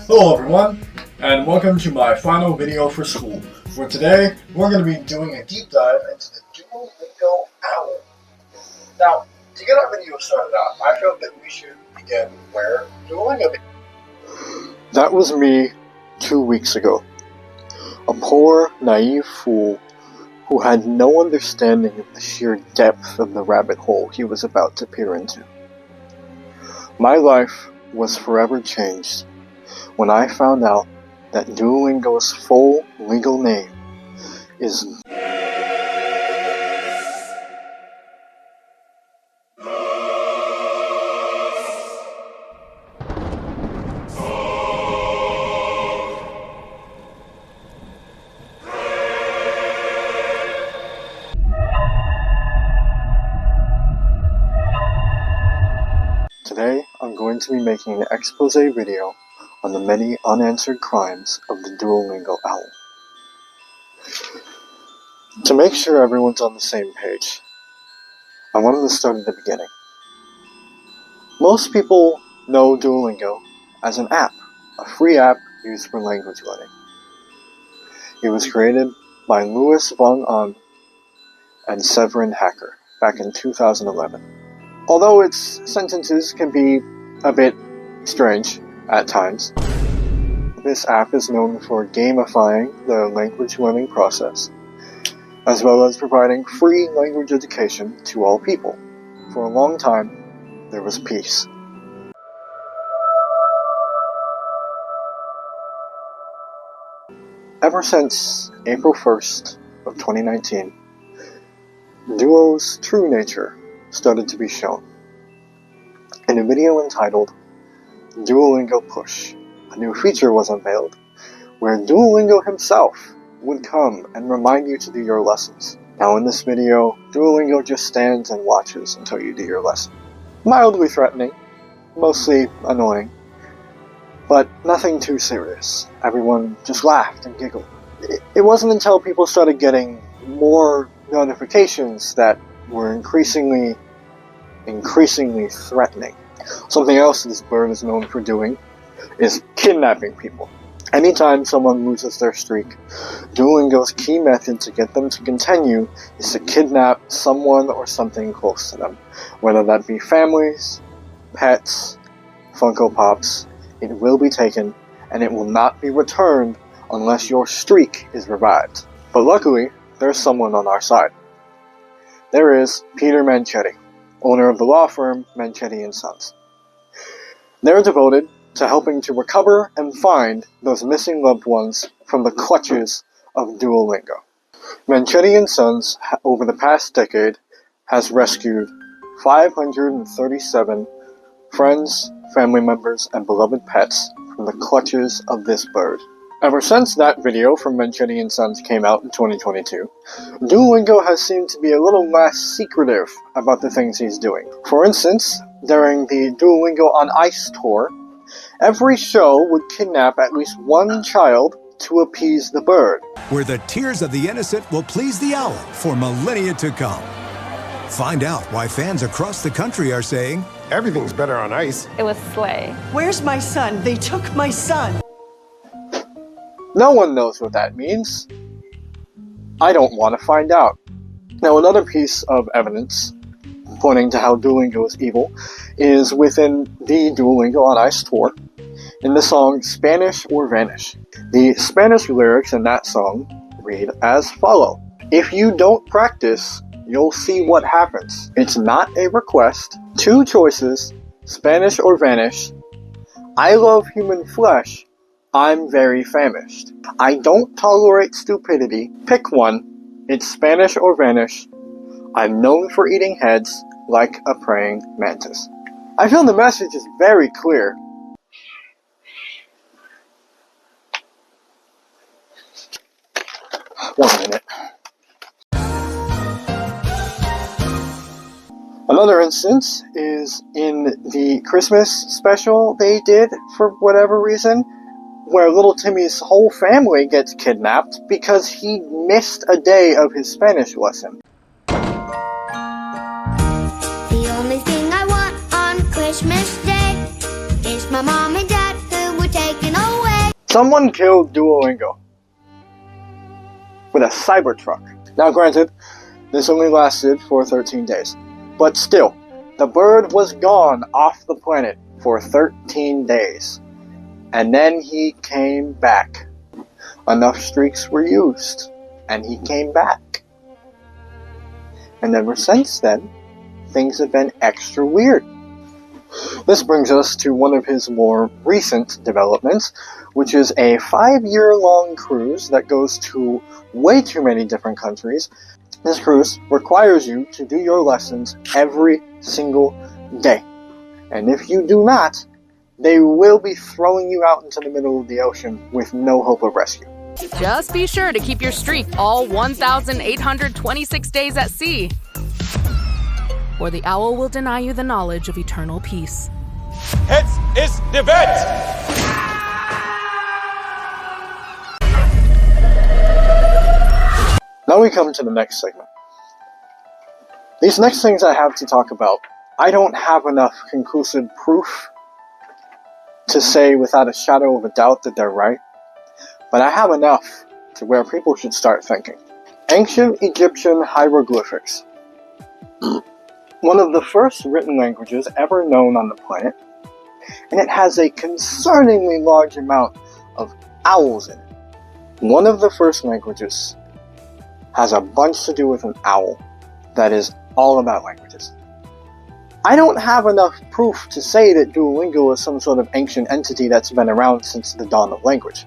Hello everyone, and welcome to my final video for school. For today, we're going to be doing a deep dive into the Duolingo owl. Now, to get our video started out, I felt that we should begin where Duolingo began. That was me 2 weeks ago. A poor, naive fool who had no understanding of the sheer depth of the rabbit hole he was about to peer into. My life was forever changed when I found out that Duolingo's full legal name is Today, I'm going to be making an expose video on the many unanswered crimes of the Duolingo owl. To make sure everyone's on the same page, I wanted to start at the beginning. Most people know Duolingo as an app, a free app used for language learning. It was created by Louis von Ahn and Severin Hacker back in 2011. Although its sentences can be a bit strange at times, this app is known for gamifying the language learning process, as well as providing free language education to all people. For a long time, there was peace. Ever since April 1st of 2019, Duo's true nature started to be shown. In a video entitled Duolingo Push, a new feature was unveiled, where Duolingo himself would come and remind you to do your lessons. Now in this video, Duolingo just stands and watches until you do your lesson. Mildly threatening, mostly annoying, but nothing too serious. Everyone just laughed and giggled. It wasn't until people started getting more notifications that were increasingly threatening. Something else this bird is known for doing is kidnapping people. Anytime someone loses their streak, Duolingo's key method to get them to continue is to kidnap someone or something close to them. Whether that be families, pets, Funko Pops, it will be taken and it will not be returned unless your streak is revived. But luckily, there's someone on our side. There is Peter Manchetti, owner of the law firm Manchetti & Sons. They're devoted to helping to recover and find those missing loved ones from the clutches of Duolingo. Manchetti & Sons, over the past decade, has rescued 537 friends, family members, and beloved pets from the clutches of this bird. Ever since that video from Manchetti & Sons came out in 2022, Duolingo has seemed to be a little less secretive about the things he's doing. For instance, during the Duolingo on Ice tour, every show would kidnap at least one child to appease the bird. Where the tears of the innocent will please the owl for millennia to come. Find out why fans across the country are saying, everything's better on ice. It was slay. Where's my son? They took my son. No one knows what that means. I don't want to find out. Now, another piece of evidence pointing to how Duolingo is evil is within the Duolingo on Ice tour in the song Spanish or Vanish. The Spanish lyrics in that song read as follow: if you don't practice, you'll see what happens. It's not a request. 2 choices, Spanish or vanish. I love human flesh. I'm very famished. I don't tolerate stupidity. Pick one. It's Spanish or vanish. I'm known for eating heads like a praying mantis. I feel the message is very clear. One minute. Another instance is in the Christmas special they did for whatever reason, where little Timmy's whole family gets kidnapped because he missed a day of his Spanish lesson. The only thing I want on Christmas Day is my mom and dad who were taken away. Someone killed Duolingo with a Cybertruck. Now granted, this only lasted for 13 days. But still, the bird was gone off the planet for 13 days. And then he came back. Enough streaks were used, and he came back. And ever since then, things have been extra weird. This brings us to one of his more recent developments, which is a 5-year-long cruise that goes to way too many different countries. This cruise requires you to do your lessons every single day. And if you do not, they will be throwing you out into the middle of the ocean with no hope of rescue. Just be sure to keep your streak all 1,826 days at sea, or the owl will deny you the knowledge of eternal peace. Jetzt ist die Welt! Now we come to the next segment. These next things I have to talk about, I don't have enough conclusive proof to say without a shadow of a doubt that they're right, but I have enough to where people should start thinking. Ancient Egyptian hieroglyphics. One of the first written languages ever known on the planet, and it has a concerningly large amount of owls in it. One of the first languages has a bunch to do with an owl that is all about languages. I don't have enough proof to say that Duolingo is some sort of ancient entity that's been around since the dawn of language,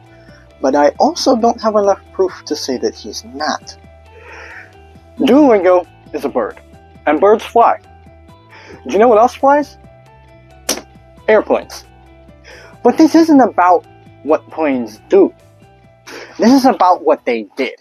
but I also don't have enough proof to say that he's not. Duolingo is a bird, and birds fly. Do you know what else flies? Airplanes. But this isn't about what planes do. This is about what they did.